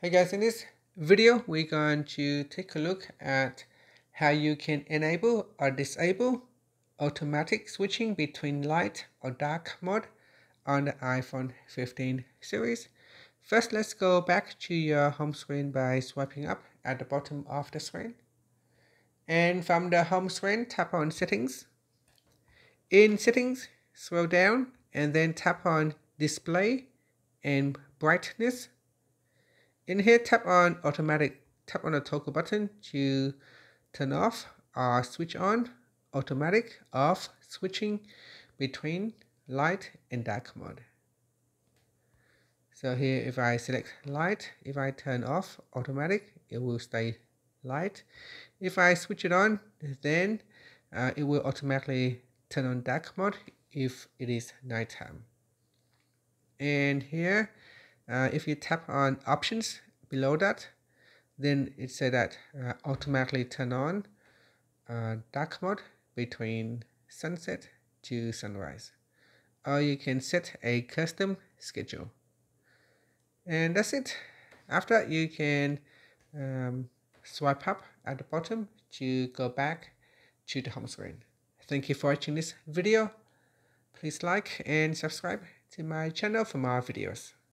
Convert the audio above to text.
Hey guys, in this video we're going to take a look at how you can enable or disable automatic switching between light or dark mode on the iPhone 15 series. First, let's go back to your home screen by swiping up at the bottom of the screen. And from the home screen, tap on Settings. In Settings, scroll down and then tap on Display and Brightness. In here, tap on the toggle button to turn off or switch on automatic off switching between light and dark mode. So here, if I select light, if I turn off automatic, it will stay light. If I switch it on, then it will automatically turn on dark mode if it is nighttime. And here, if you tap on options below that, then it said that automatically turn on dark mode between sunset to sunrise, or you can set a custom schedule. And that's it. After that, you can swipe up at the bottom to go back to the home screen. Thank you for watching this video. Please like and subscribe to my channel for more videos.